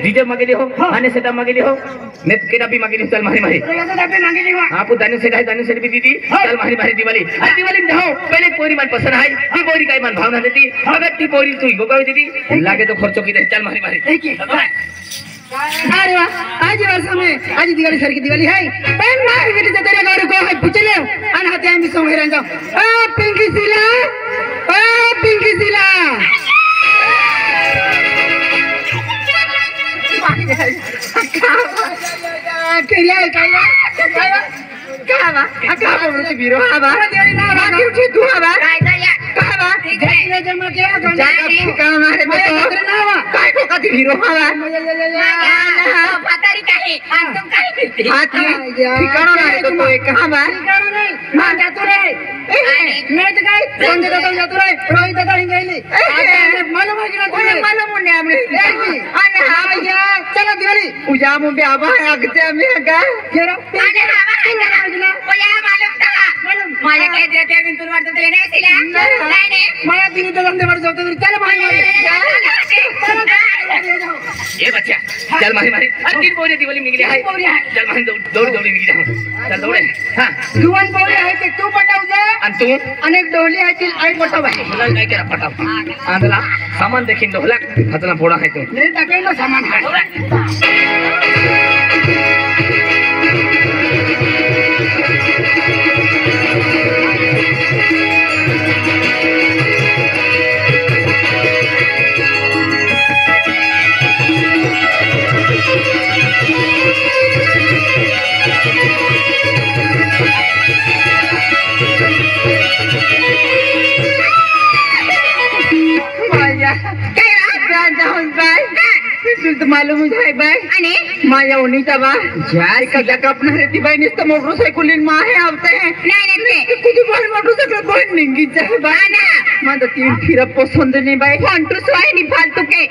DJ मागेली हो आने सेटा मागेली हो ने केटा भी मागेली चल मारी मारी आपको दानू सेट भी दीदी चल मारी मारी दिवाली आज दिवाली में जाओ पहले पोरी मन पसंद है ती पोरी काय मन भावना देती अगर ती पोरी तू गोगावी दीदी लागे तो खर्चो की दे चल मारी मारी अरे वाह आज वर्षा में आज दिवाली सर की दिवाली है पेन मार बेटे जा तेरे घर को है पूछले अन हाथे हम सो हेरन जाओ ओ पिंकी सिला Kaba, akaba berarti biru apa? Lagi uji dua apa? Kaba, jadi jam kaya kan? Jadi kamar itu. Kaya kok kati biru apa? Patari kahe, antum kahe birti. Hati, ठिकाना नहीं तो कोई कहाँ बार? मां जातु रे, मैं तो गई, संजय दादा जातु रे, रोहित दादा ही गई ली, मालूम है कि ना तुम्हें? मालूम नहीं हमने, अने हाँ यार, चलो दिवाली, पूजा मुंबई आवा है अगते हमें क्या? केरा? अने हाँ, वो यार मालूम था, माया कह दिया तेरे बिन तुलवार तो तेरे नहीं सिला, नहीं, माया दिन तो लंबे वर्ष होते हैं, चलो भाई ये बच्चा चल मारी मारी तीन पोरी दिवाली निकली है चल मारी दौड़ी निकली चल दौड़े हां दुवन पोरी है कि तू पटाऊ जा अन तू अनेक डोली है कि आई पटाऊ है मुला काय केरा पटाऊ आंधला सामान देखिन ढोला हतना पोड़ा है तू ले तके नो सामान है तो मालूम है भाई अने माया उनीता बा जाय का जगह अपना रहती भाई निस्त मोटरसाइकिल मां है आते हैं नहीं कुछ बोल मोटरसाइकिल बोल निंगी जाए भाई ना मैं तो तीन फिर पसंद नहीं भाई फंटू सोए नहीं फालतू के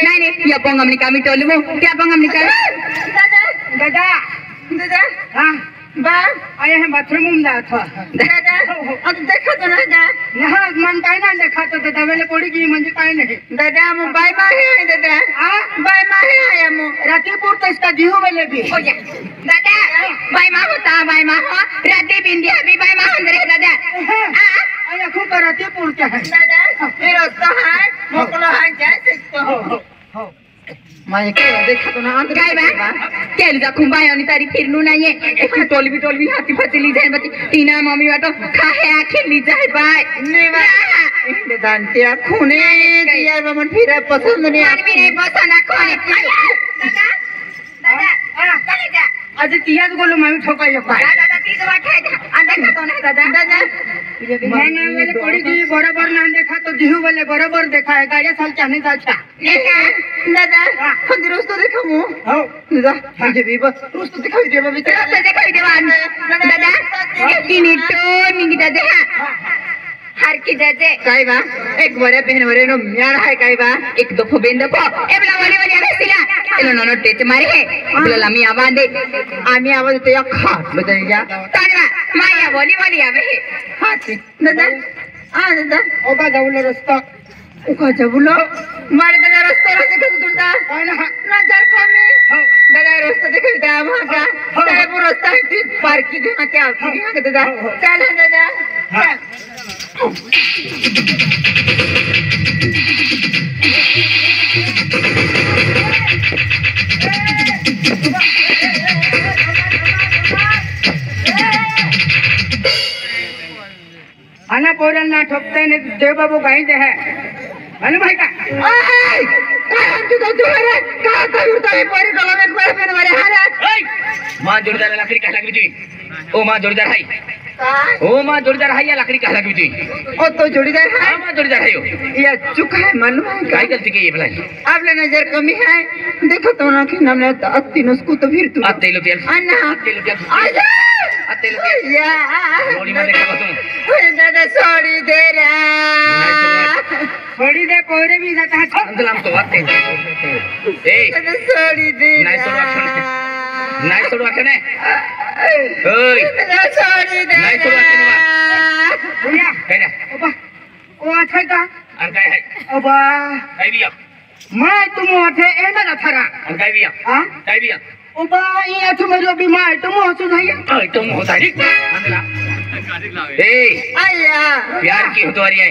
नहीं या पंग हमने कामी टोले वो क्या पंग हमने का दादा हां बा आए हैं बाथरूम में जाता दादा अब देखो तो ना यहाँ मन काय ना देखा तो दवेले पड़ी की म्हणजे काय नहीं दादा मु बाय माहे आए दादा हां बाय माहे आया मु रातीपुर तो इसका जीव वेले भी हो जा दादा बाय मा होता बाय मा हो राती बिंदिया भी बाय मा अंदर है दादा हां आया खूब रातीपुर क्या है दादा ये रास्ता है मोकलो है जैसे तो माये के देखा तो ना अंदर काय बा केली जा खुंबा आणि तारी फिरनू नाहीये एक टोली भी हाथी फचली जाए बची टीना मम्मी वाटो खाहे खेली जाए बाय नेवा इनके दांतिया खूने दिया बमन फिर पसंद नहीं आदमी नहीं पसंद कोने दादा दादा चले जा आज तियाज गोलो मामी ठोका ये पाए दादा तीज वाटे अंदर का तो नहीं दादा मैंने वाले कोड़ी की बराबर ना देखा तो जीहू वाले बराबर देखा है गाड़ी साल चाहने का अच्छा दादा खुद रोस्तो देखा मु हां दादा मुझे भी बस रोस्तो दिखाई दे बाबी रोस्तो दिखाई दे दादा किनीटो मिंगी दादा हर की जाते काय बा एक बरे बहन बरे नो म्यार है काय बा एक दफो बेन दफो ए बला वाली आवेसिला एलो नोनो टेच मारे है बला लामी आवाज दे आमी आवाज तो या खाट लो जाएगा तानवा माया वाली आवे है हां दादा हां दादा ओका जाऊलो रस्ता ओका जाऊलो मारे दादा रस्ता देखो तुलता नजर कमी दादा रस्ता देखो दा वहां का तेरे वो रास्ता है पार्क की जगह क्या यहां के दादा चल दादा आना पोरन ना ठोकते ने देव बाबू कहीं दे है मालूम है का ओए हम तो तुम्हारे का उड़ता है पोरी गला में कोई पेन मारे हारे मां जोड़ीदार लकड़ी का लगी तुई ओ मां जोड़ीदार है ओ मां जोड़ीदार है या लकड़ी का लगी तुई ओ तो जोड़ीदार है मां जोड़ीदार है यो ये चुका है मालूम है काय गलती की ये भला आप ले नजर कमी है देखो तो ना कि हमने तीन उसको तो फिर तू आते लो तेल अन्ना आते लो तेल आजा आते लो तेल या थोड़ी मत देखो तुम ओए दादा छोड़ी दे रे छोड़ी दे कोरे भी जाता है अंदलाम तो आते ए दादा छोड़ी दे नाइ छोड़ो आखने ओए दादा छोड़ी दे नाइ छोड़ो आखने भैया कहना ओबा ओ अच्छा का अन काय है ओबा काय भी अब मैं तुम अथे एंडा अथरा काय बिया हां काय बिया उबा ये अथु मेरो बीमार तुम हसु भैया तुम होता है अंदला ए आया प्यार की होतवारी है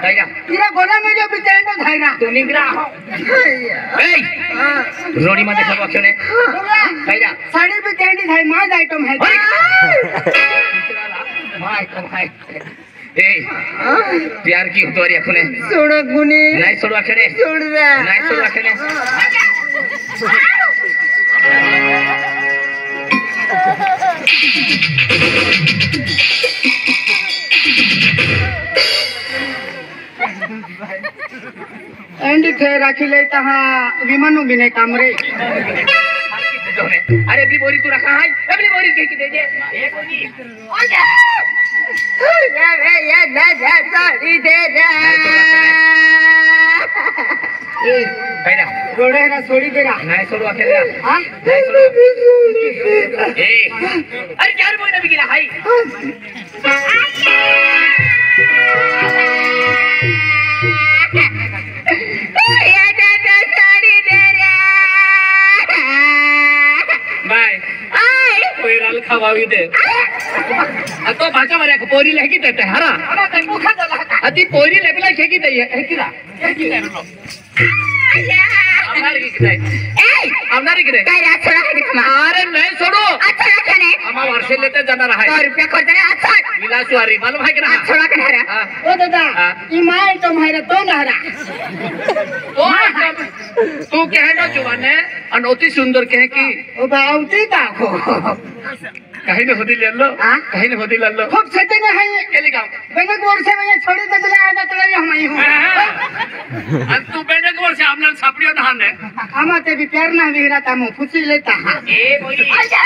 कायदा तेरा गोला में जो बिटेंडो धायरा तू निगरा ए रोडी मध्ये सब ऑप्शन है कायदा साड़ी बिटेंडी धाय मां आइटम है मां आइटम है ए प्यार की होतवारी अखने सोडो गुनी नहीं सोडो अखने सोड रे नहीं सोडो अखने एंडी थे राखी ले तहा विमानु बिने कामरे अरे एवरी बोरी तू रखा है एवरी बोरी के दे दे एक बोरी ये ना जा साड़ी दे दे ए कायदा रोड़े ना सोड़ी देरा नहीं सोडो अकेले हां नहीं सोडो ए अरे चार बोरी नबी गिला हाई ये ना साड़ी दे रे बाय आई कोई राल खावावी दे तो भाषा मारे पोरी लेकी देते हरा अति पोरी लेबला खेकी दे है किला खेकी दे लो आमार की किदाय ए आमनारी किदे काय अच्छा है ना अरे नहीं छोड़ो अच्छा रखने आमा वर्षे लेते जाना रहा 100 रुपया खर्च करे अच्छा विलासवारी मालूम है कि ना अच्छा रखने रे हां ओ दादा ई माय तो मायरा तो नहरा तू कहे ना जुबान है अनोती सुंदर कहे कि ओ बाउती का को कहीं ने होदी ले लो कहीं ने होदी ले लो खूब सेटिंग है ये केली गांव बेने गोर से मैं छोड़ी दे दिला आजा तो हम ही हूं अब तू बेने को से आपने छापड़ियो नहाने हमते भी प्यार ना विरा ता मु खुशी लेता ए बोली आजा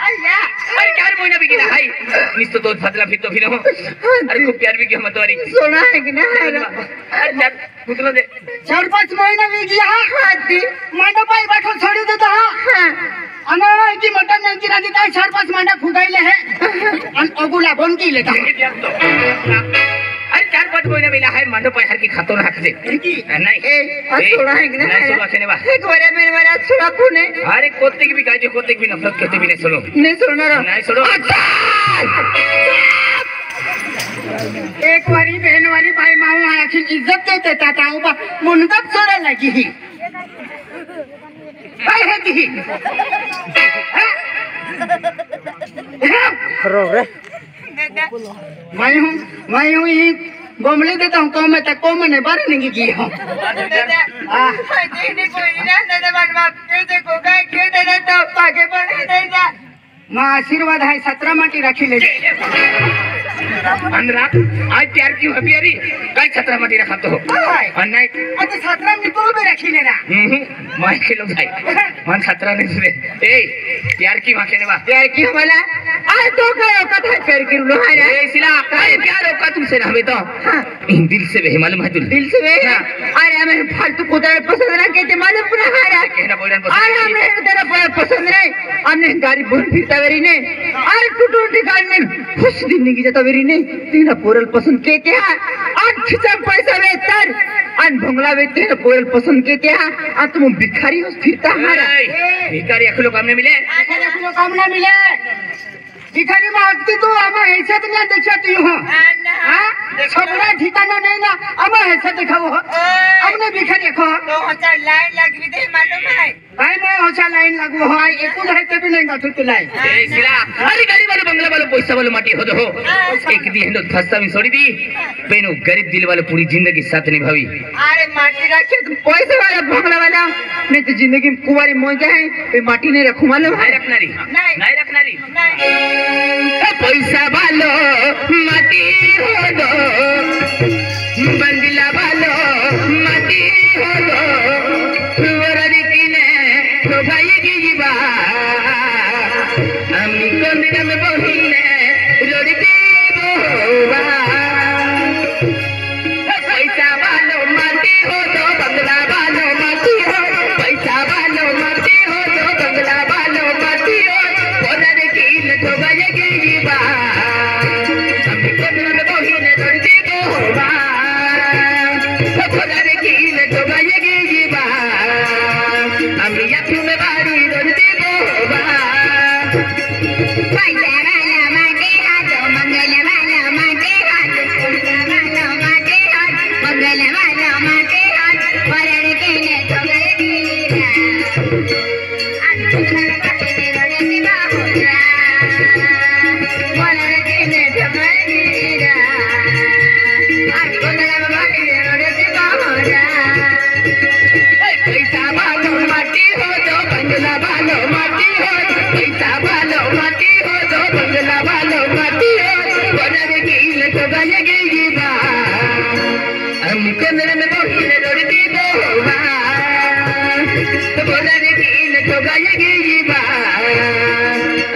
आजा अरे चार महीना भी गिला हाई निस्तो तो फतला फिर तो फिर हो अरे खूब प्यार भी की मत वारी सोना है कि ना अरे चार कुतलो दे 4-5 महीना भी गया हाथी मांडो पाई बैठो छोड़ी देता हां अना की मटन नहीं की राजी काय 4-5 मांडा फुगाइले है अन अगुला बन की लेता अरे 4-5 महीना मिला है मांडो पाई हर की खातो ना दे नहीं ए छोड़ा है कि ना नहीं सुनो छने बा एक बारे मेरे वाला छोड़ा कोने अरे कोत्ते की भी गाजे कोत्ते की भी नफरत करते भी नहीं सुनो नहीं सुनना रो नहीं सुनो एक वारी बहन वाली भाई माऊ आखी इज्जत देते ताता उबा मुनगप छोड़ा लगी ही भाई है की रो रे मैं हूँ ये बमले देता हूँ कौन में तक कौन मैंने बार नहीं की हूँ माँ आशीर्वाद है 17 माटी रखी ले अंदरा आज प्यार क्यों है प्यारी काय 17 माटी रखा तो और नहीं अच्छा 17 में तो भी रखी लेना मैं खेलो भाई मन 17 नहीं सुने ए प्यार की मां कहने बा प्यार की वाला आज तो का औकात है प्यार की लो है ए सिला अरे प्यार औकात तुमसे ना हमें तो इन दिल से वे मालूम है तुम दिल से वे अरे हमें फालतू कुदार पसंद ना कहते मालूम पूरा हारा कहना बोलन अरे हमें तेरा पसंद नहीं हमने गाड़ी बोल फिरता वेरी ने अरे टूटी गाड़ी में खुश दिन नहीं जाता वेरी ने तीन पोरल पसंद के क्या और खिचा पैसा वेतर अन भंगला वेते न पोरल पसंद के क्या आ तुम भिखारी हो फिरता हारा भिखारी अखलो काम नहीं मिले अखलो काम ना मिले भिखारी मागती तू आमा ऐसे तो नहीं देखती हूं हां छोड़ा ठिकाना नहीं ना आमा ऐसे दिखाओ हमने भिखारी को तो होता लाइन लग भी दे मालूम है भाई मैं होचा लाइन लगो हो एक है ते भी नहीं गठु तुलाई ए सिला अरे गाड़ी वाले बंगला वाले पैसा वाले माटी हो दो एक दी हंडो फस्ता में छोड़ी दी पेनो गरीब दिल वाले पूरी जिंदगी साथ निभावी अरे माटी रखे तुम पैसे वाला बंगला वाला नहीं तो जिंदगी में कुंवारी मौज है पे माटी नहीं रखू मालूम नहीं रखना री नहीं रखना री पैसा वालो माटी हो दो बंगला वालो माटी हो दो वररी किने तो भाई की जीवा अम्मी को मेरा में बोहिने रोड़ी बोवा पैसा वालो माटी हो दो बंगला वालो माटी हो पैसा वालो माटी हो दो बंगला वालो माटी हो वररी किने तो भाई की जीवा अम्मी को मेरा में बोहिने रोड़ी बोवा वररी किने तो भाई की जीवा बोला रे की न ठोकाएगी बा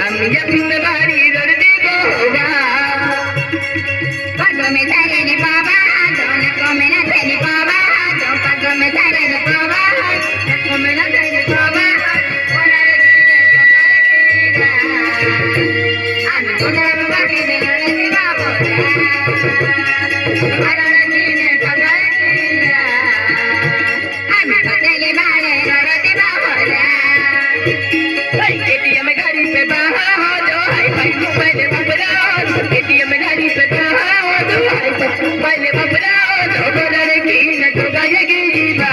हम ये जिम्मेदारी दर्दी बोबा पगों में धरे ने बाबा दोनों को में न धरे बाबा दो पगों में धरे ने बाबा को में न धरे बाबा बोला रे की न ठोकाएगी बा हम बोला बाकी में रे बाबा बोला रे की न ठोकाएगी बा हम बदले मारे रे बाबा एटीएम गाड़ी पे बाहा हो दो हाय भाई मोबाइल बबरा एटीएम गाड़ी पे बाहा हो दो हाय मोबाइल बबरा दो बोला रे की न ठोकाएगी बा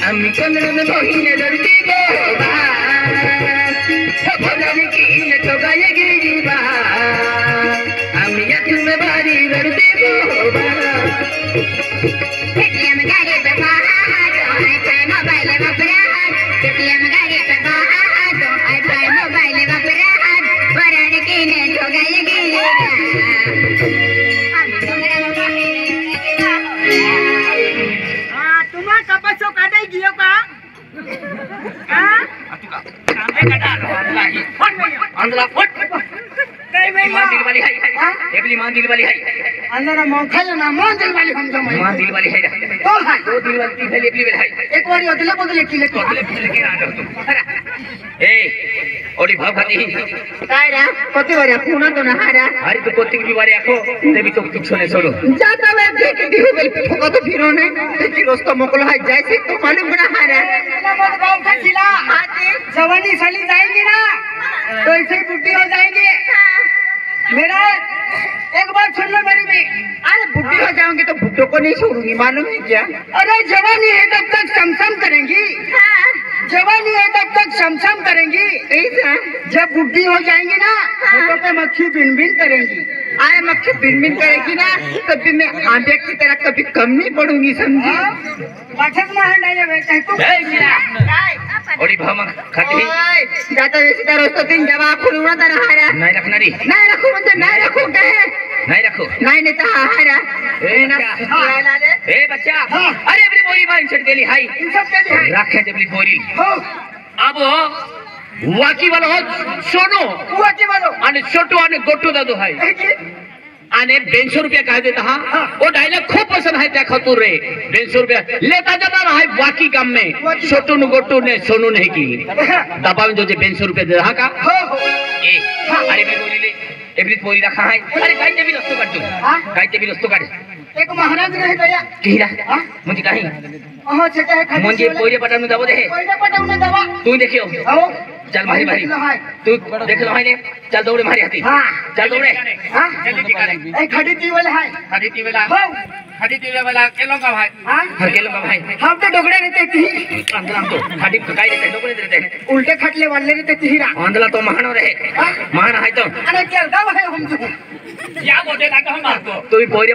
हम कमरे में बहिने दर्दी बोबा बोला रे की न ठोकाएगी बा हम ये जिम्मेदारी दर्दी बोबा एटीएम गाड़ी पे बाहा दो हाय भाई मोबाइल बबरा एटीएम गाड़ी पे बाहा दो हाय भाई मोबाइल बबरा वरण की ने ठोकाएगी तुम्हा कपासो काढाय गियो का अंदला फट काय मान दिल वाली है एबली मान दिल वाली है अंदर मौन खाले ना मौन दिल वाली हम जमाई मान दिल वाली है तो है दो दिल वाली थी एबली वाली है एक बारी अदले बदले किले तो बदले फिर के आ जाओ ए ओडी भाव खाती काय रा कति बारी पुना तो ना हारा अरे तो कोती की बारी आखो तेबी तो तुक सुने छोड़ो जाता वे देख दिहो बेल ठोका तो फिरो ने देखी रोस्तो मोकल है जैसे तो मालूम बना हारा मत गांव का जिला जवानी साली जाएगी ना तो ऐसे बुढ़ी हो जाएंगे मेरा एक बात सुन लो मेरी भी अरे बुढ़ी हो जाऊंगी तो बुढ़ों को नहीं छोड़ूंगी मालूम है क्या अरे जवानी है तब तक समसम करेंगी जवानी है तब तक समसम करेंगी ऐसा जब बुढ़ी हो जाएंगी ना बुढ़ों पे मक्खी बिन बिन करेंगी अरे मक्खी बिन बिन करेगी ना तभी मैं आंबे की तरह कभी कम नहीं पड़ूंगी समझी ओडी भाव खाती जाता जैसे रोज तो तीन जवाब खुद उड़ा था हारा नहीं रखना री नहीं रखो मुझे नहीं रखो कहे नहीं रखो नहीं तो हारा ए बच्चा अरे अपनी बोरी बाइन छट गेली हाई इन सब के लिए रखे अपनी बोरी अब वाकी वाला हो सोनो वाकी वालो आणि छोटू आणि गोटू दादू हाय आणि 250 रुपया काय देता हा वो डायलॉग खूप पसंद है त्या खातूर रे 250 रुपया लेता जाता रहा है बाकी काम में छोटू नु गोटू ने सोनू नहीं की दबा में जो 250 रुपया दे रहा का ए अरे मैं बोली ले एवरी पोरी रखा है अरे काय ते भी रस्तो काढ तू काय ते भी रस्तो काढ एक महाराज रहे दया किरा मुझे काही अहो छटे है मुझे पोरे पटानु दबो दे कोई पटाउने दवा तू देखियो आओ चल मारी मारी तू देख लो है ने चल दौड़े मारी हाथी चल दौड़े हां ए खड़ी ती वाला है खड़ी ती वाला हो खड़ी ती वाला केलो का भाई हां केलो का भाई हम तो डोगड़े रहते थी अंदला तो खड़ी काय रहते डोगड़े रहते उल्टे खटले वाले रहते थीरा अंदला तो महान रहे महान है तो अरे चल गाव है हम तो क्या बोले लागा हम आपको तू पोरे